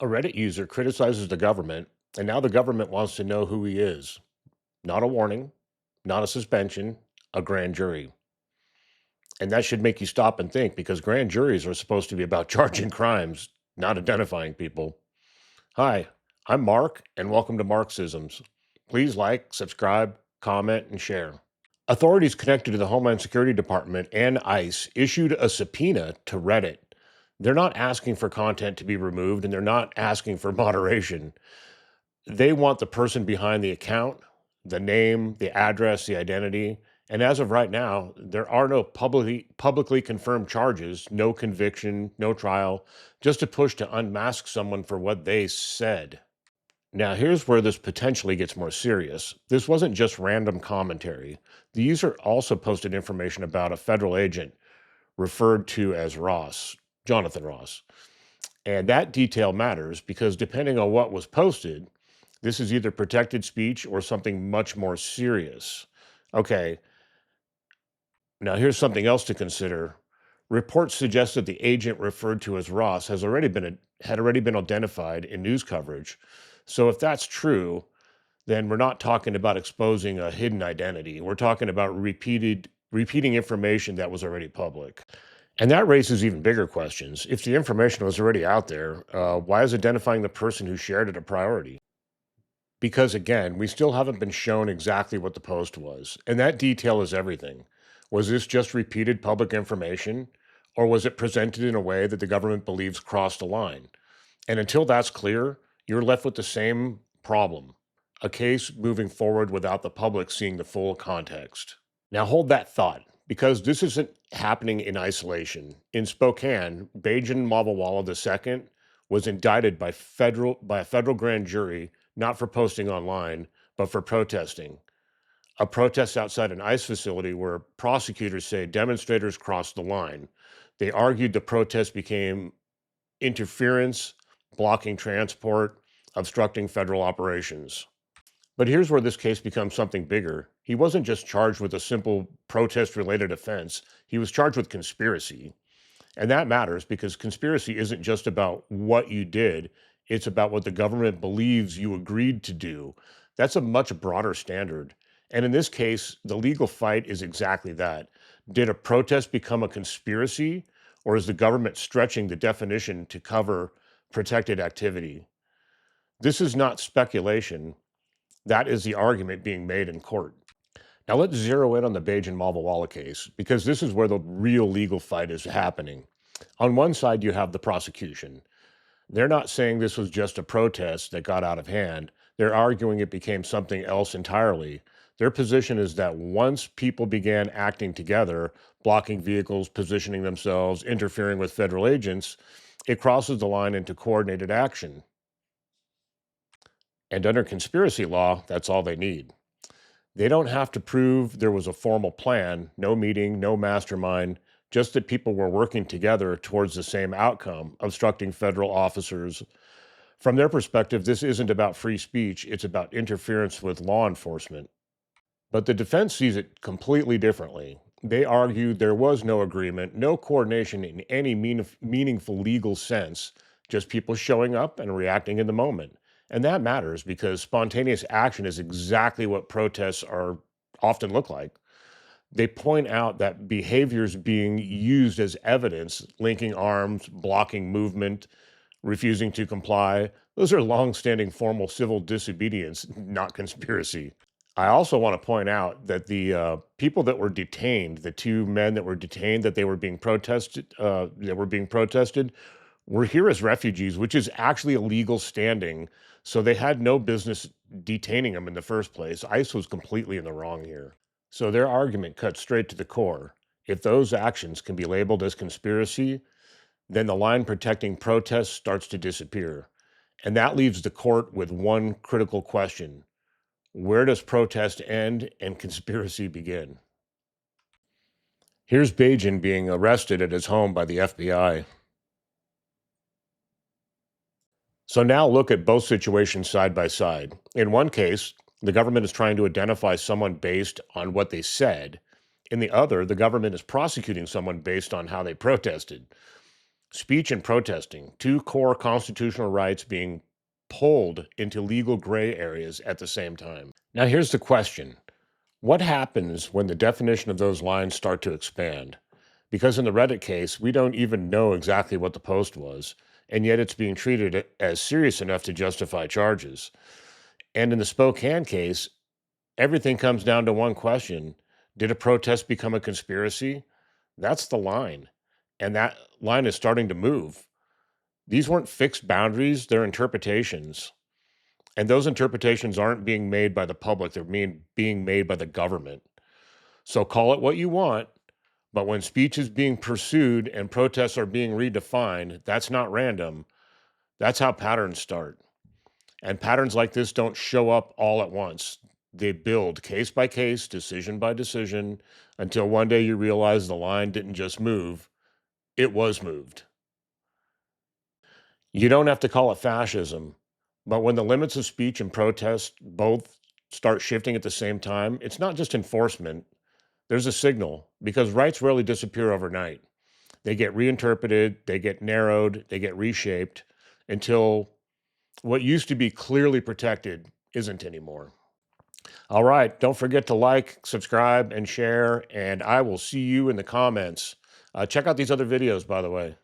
A Reddit user criticizes the government, and now the government wants to know who he is. Not a warning, not a suspension, a grand jury. And that should make you stop and think because grand juries are supposed to be about charging crimes, not identifying people. Hi, I'm Mark, and welcome to Marxisms. Please like, subscribe, comment, and share. Authorities connected to the Homeland Security Department and ICE issued a subpoena to Reddit. They're not asking for content to be removed and they're not asking for moderation. They want the person behind the account, the name, the address, the identity. And as of right now, there are no publicly confirmed charges, no conviction, no trial, just a push to unmask someone for what they said. Now, here's where this potentially gets more serious. This wasn't just random commentary. The user also posted information about a federal agent referred to as Ross, Jonathan Ross. And that detail matters because depending on what was posted, this is either protected speech or something much more serious. Okay, now here's something else to consider. Reports suggest that the agent referred to as Ross had already been identified in news coverage. So if that's true, then we're not talking about exposing a hidden identity. We're talking about repeating information that was already public. And that raises even bigger questions. If the information was already out there, why is identifying the person who shared it a priority? Because again, we still haven't been shown exactly what the post was. And that detail is everything. Was this just repeated public information? Or was it presented in a way that the government believes crossed a line? And until that's clear, you're left with the same problem, a case moving forward without the public seeing the full context. Now hold that thought, because this isn't happening in isolation. In Spokane, Bajan Mavawala II was indicted by a federal grand jury, not for posting online, but for protesting. A protest outside an ICE facility where prosecutors say demonstrators crossed the line. They argued the protest became interference, blocking transport, obstructing federal operations. But here's where this case becomes something bigger. He wasn't just charged with a simple protest related offense, he was charged with conspiracy. And that matters because conspiracy isn't just about what you did, it's about what the government believes you agreed to do. That's a much broader standard. And in this case, the legal fight is exactly that. Did a protest become a conspiracy, or is the government stretching the definition to cover protected activity? This is not speculation. That is the argument being made in court. Now let's zero in on the Bajan Mavawala case, because this is where the real legal fight is happening. On one side, you have the prosecution. They're not saying this was just a protest that got out of hand. They're arguing it became something else entirely. Their position is that once people began acting together, blocking vehicles, positioning themselves, interfering with federal agents, it crosses the line into coordinated action. And under conspiracy law, that's all they need. They don't have to prove there was a formal plan, no meeting, no mastermind, just that people were working together towards the same outcome, obstructing federal officers. From their perspective, this isn't about free speech, it's about interference with law enforcement. But the defense sees it completely differently. They argue there was no agreement, no coordination in any meaningful legal sense, just people showing up and reacting in the moment. And that matters because spontaneous action is exactly what protests are often look like. They point out that behaviors being used as evidence, linking arms, blocking movement, refusing to comply, those are longstanding formal civil disobedience, not conspiracy. I also want to point out that the people that were detained, the two men that were detained, that were being protested, were here as refugees, which is actually a legal standing. So they had no business detaining them in the first place. ICE was completely in the wrong here. So their argument cuts straight to the core. If those actions can be labeled as conspiracy, then the line protecting protests starts to disappear. And that leaves the court with one critical question: where does protest end and conspiracy begin? Here's Bajan being arrested at his home by the FBI. So now look at both situations side by side. In one case, the government is trying to identify someone based on what they said. In the other, the government is prosecuting someone based on how they protested. Speech and protesting, two core constitutional rights being pulled into legal gray areas at the same time. Now, here's the question. What happens when the definition of those lines start to expand? Because in the Reddit case, we don't even know exactly what the post was, and yet it's being treated as serious enough to justify charges. And in the Spokane case, everything comes down to one question. Did a protest become a conspiracy? That's the line. And that line is starting to move. These weren't fixed boundaries, they're interpretations. And those interpretations aren't being made by the public, they're being made by the government. So call it what you want, but when speech is being pursued and protests are being redefined, that's not random. That's how patterns start. And patterns like this don't show up all at once. They build case by case, decision by decision, until one day you realize the line didn't just move, it was moved. You don't have to call it fascism, but when the limits of speech and protest both start shifting at the same time, it's not just enforcement, there's a signal because rights rarely disappear overnight. They get reinterpreted, they get narrowed, they get reshaped until what used to be clearly protected isn't anymore. All right, don't forget to like, subscribe, and share, and I will see you in the comments. Check out these other videos, by the way.